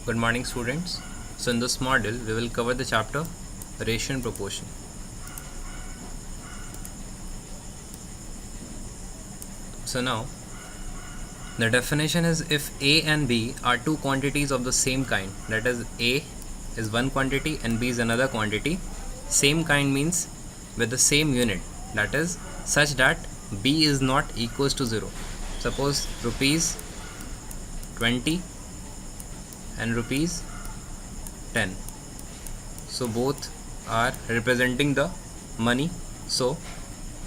Good morning, students. So in this module we will cover the chapter ratio and proportion. So now the definition is if A and B are two quantities of the same kind, that is A is one quantity and B is another quantity. Same kind means with the same unit, that is such that B is not equals to 0. Suppose rupees 20 and rupees 10. So both are representing the money. So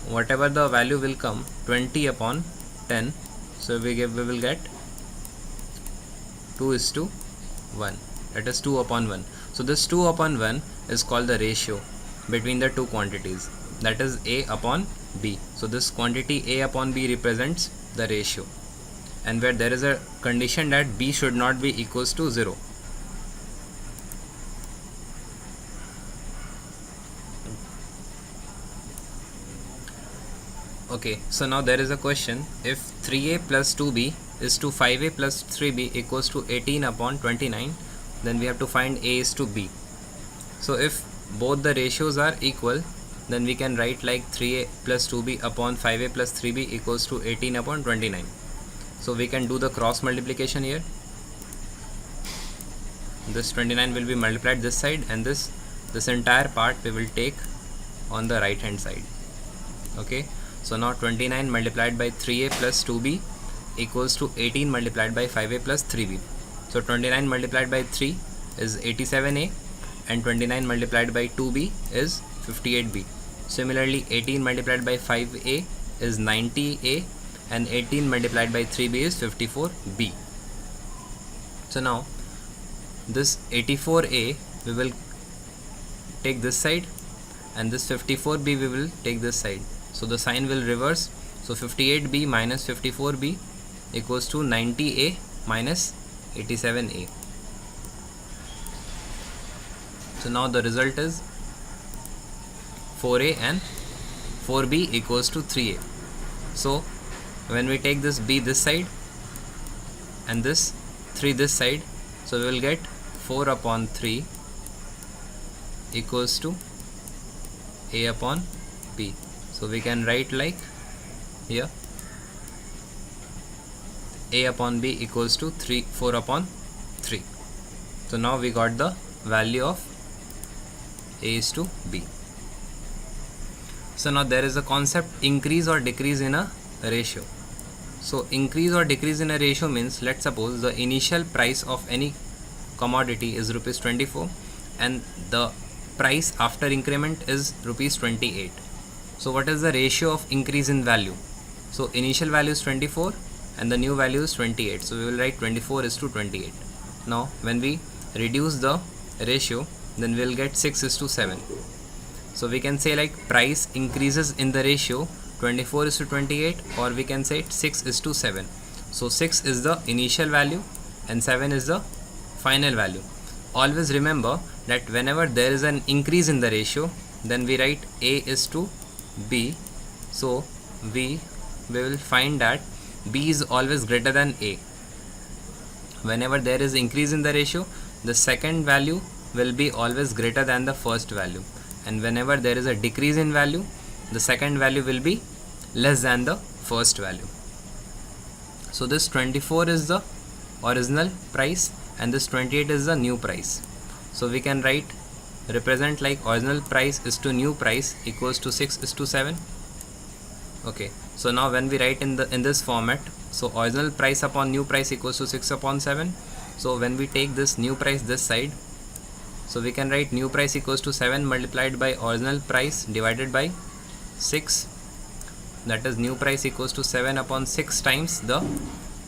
whatever the value will come, 20 upon 10, so we will get 2:1, that is 2 upon 1. So this 2 upon 1 is called the ratio between the two quantities, that is A upon B. So this quantity A upon B represents the ratio, and where there is a condition that B should not be equals to 0. Okay, so now there is a question, if 3A plus 2B is to 5A plus 3B equals to 18 upon 29, then we have to find A is to B. So if both the ratios are equal, then we can write like 3A plus 2B upon 5A plus 3B equals to 18 upon 29. So we can do the cross multiplication here. This 29 will be multiplied this side, and this entire part we will take on the right hand side. Okay, so now 29 multiplied by 3A plus 2B equals to 18 multiplied by 5A plus 3B. So 29 multiplied by 3 is 87A, and 29 multiplied by 2B is 58B. Similarly, 18 multiplied by 5A is 90A, and 18 multiplied by 3B is 54B. So now this 84A we will take this side, and this 54B we will take this side. So the sign will reverse. So 58B minus 54B equals to 90A minus 87A. So now the result is 4A and 4B equals to 3A. So when we take this B this side and this 3 this side, so we will get 4 upon 3 equals to A upon B. So we can write like here A upon B equals to 4 upon 3. So now we got the value of A is to B. So now there is a concept increase or decrease in a ratio. So increase or decrease in a ratio means, let's suppose the initial price of any commodity is rupees 24 and the price after increment is rupees 28. So what is the ratio of increase in value? So initial value is 24 and the new value is 28. So we will write 24 is to 28. Now when we reduce the ratio, then we will get 6 is to 7. So we can say like price increases in the ratio 24 is to 28, or we can say 6 is to 7. So 6 is the initial value and 7 is the final value. Always remember that whenever there is an increase in the ratio, then we write A is to B. So we will find that B is always greater than A. Whenever there is increase in the ratio, the second value will be always greater than the first value, and whenever there is a decrease in value, the second value will be less than the first value. So this 24 is the original price and this 28 is the new price. So we can represent like original price is to new price equals to 6 is to 7. Okay, so now when we write in this format, so original price upon new price equals to 6 upon 7. So when we take this new price this side, so we can write new price equals to 7 multiplied by original price divided by 6, that is new price equals to 7 upon 6 times the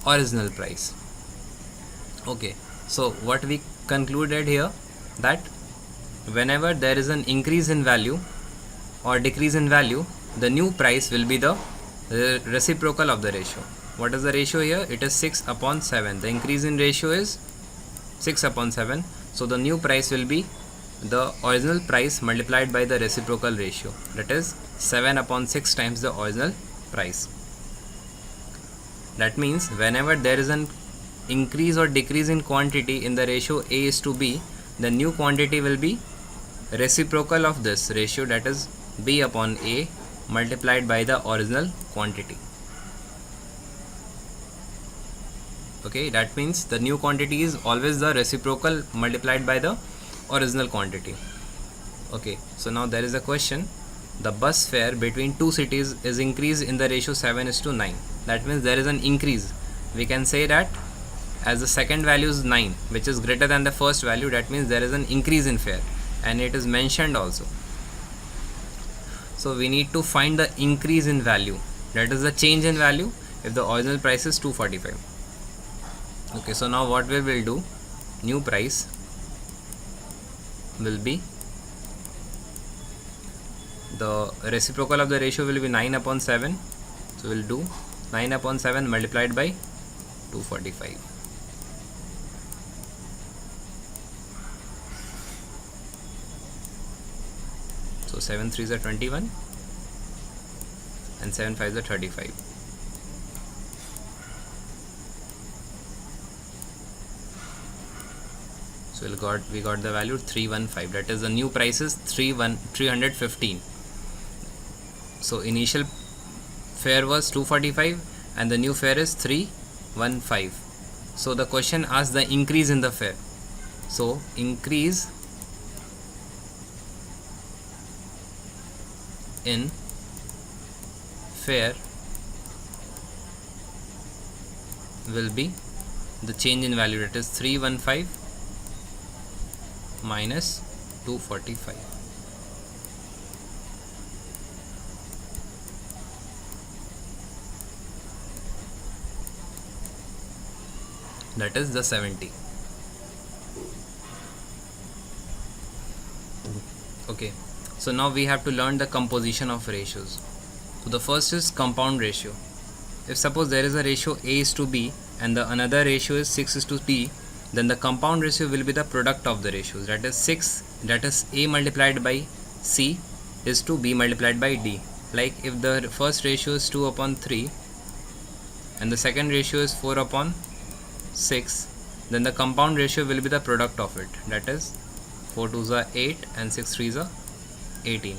original price. Okay, so what we concluded here, that whenever there is an increase in value or decrease in value, the new price will be the reciprocal of the ratio. What is the ratio here? It is 6 upon 7. The increase in ratio is 6 upon 7. So the new price will be the original price multiplied by the reciprocal ratio, that is 7 upon 6 times the original price. That means whenever there is an increase or decrease in quantity in the ratio A is to B, the new quantity will be reciprocal of this ratio, that is B upon A multiplied by the original quantity. Okay, that means the new quantity is always the reciprocal multiplied by the original quantity. Okay, so now there is a question. The bus fare between two cities is increased in the ratio 7:9. That means there is an increase. We can say that as the second value is 9, which is greater than the first value, that means there is an increase in fare, and it is mentioned also. So we need to find the increase in value, that is the change in value if the original price is 245. Okay, so now what we will do, new price will be, the reciprocal of the ratio will be 9 upon 7, so we'll do 9 upon 7 multiplied by 245. So 7 3s are 21 and 7 5s are 35. So we got the value 315, that is the new price is 315. So initial fare was 245 and the new fare is 315. So the question asks the increase in the fare. So increase in fare will be the change in value, that is 315 minus 245. That is the 70. Okay, so now we have to learn the composition of ratios. So the first is compound ratio. If suppose there is a ratio A is to B and the another ratio is 6 is to B, then the compound ratio will be the product of the ratios, that is 6, that is A multiplied by C is to B multiplied by D. Like if the first ratio is 2 upon 3 and the second ratio is 4 upon 6, then the compound ratio will be the product of it, that is 4 2s are 8 and 6 3s are 18.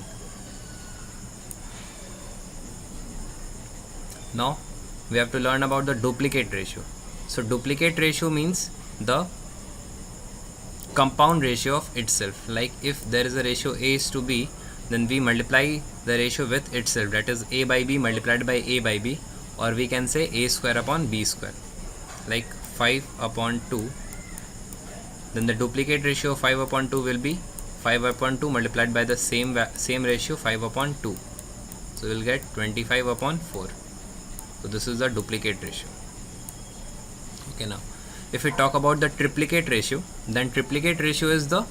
Now we have to learn about the duplicate ratio. So duplicate ratio means the compound ratio of itself. Like if there is a ratio A is to B, then we multiply the ratio with itself, that is A by B multiplied by A by B, or we can say A square upon B square. Like 5 upon 2, then the duplicate ratio of 5 upon 2 will be 5 upon 2 multiplied by the same ratio 5 upon 2, so we will get 25 upon 4. So this is the duplicate ratio. Okay, now if we talk about the triplicate ratio, then triplicate ratio is the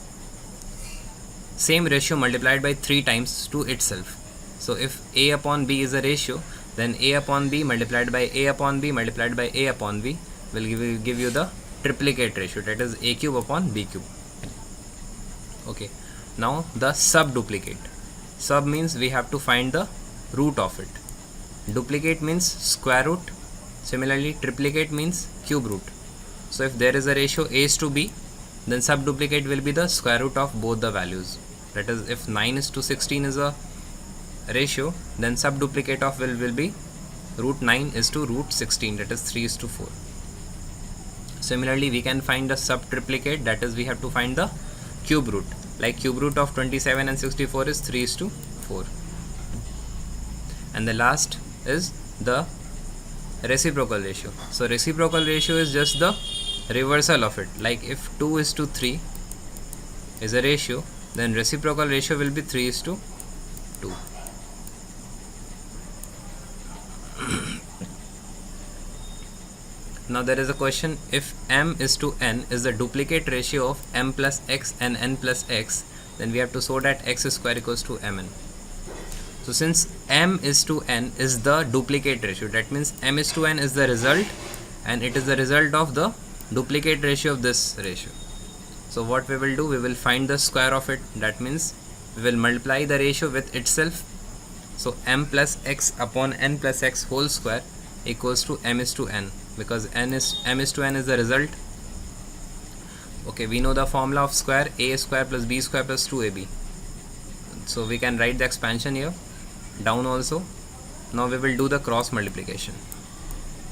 same ratio multiplied by 3 times to itself. So if A upon B is a ratio, then A upon B multiplied by A upon B multiplied by A upon B will give you the triplicate ratio, that is A cube upon B cube. Okay, now the sub duplicate. Sub means we have to find the root of it. Duplicate means square root. Similarly, triplicate means cube root. So if there is a ratio A is to B, then sub duplicate will be the square root of both the values. That is, if 9 is to 16 is a ratio, then sub duplicate of will be root 9 is to root 16, that is 3 is to 4. Similarly, we can find the sub triplicate, that is we have to find the cube root. Like cube root of 27 and 64 is 3 is to 4. And the last is the reciprocal ratio. So reciprocal ratio is just the reversal of it. Like if 2 is to 3 is a ratio, then reciprocal ratio will be 3 is to 2. Now there is a question, if m is to n is the duplicate ratio of m plus x and n plus x, then we have to show that x square equals to mn. So since m is to n is the duplicate ratio, that means m is to n is the result, and it is the result of the duplicate ratio of this ratio. So what we will do, we will find the square of it, that means we will multiply the ratio with itself. So m plus x upon n plus x whole square equals to m is to n. because m is to n is the result. Okay, we know the formula of square, a square plus b square plus 2ab. So we can write the expansion here down also. Now we will do the cross multiplication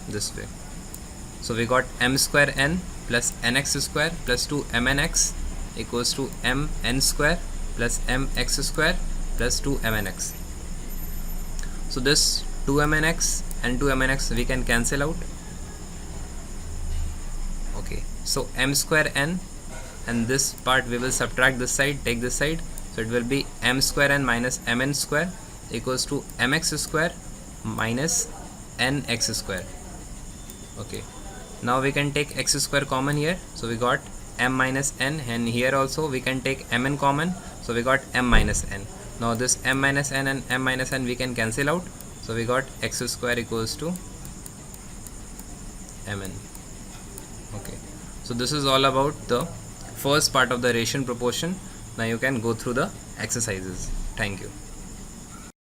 this way. So we got m square n plus nx square plus 2mnx equals to mn square plus mx square plus 2mnx. So this 2mnx and 2mnx we can cancel out. Okay, so m square n, and this part we will subtract this side, take this side, so it will be m square n minus mn square equals to mx square minus nx square. Okay, now we can take x square common here, so we got m minus n, and here also we can take mn common, so we got m minus n. Now this m minus n and m minus n we can cancel out, so we got x square equals to mn. Okay, so this is all about the first part of the ration proportion. Now you can go through the exercises. Thank you.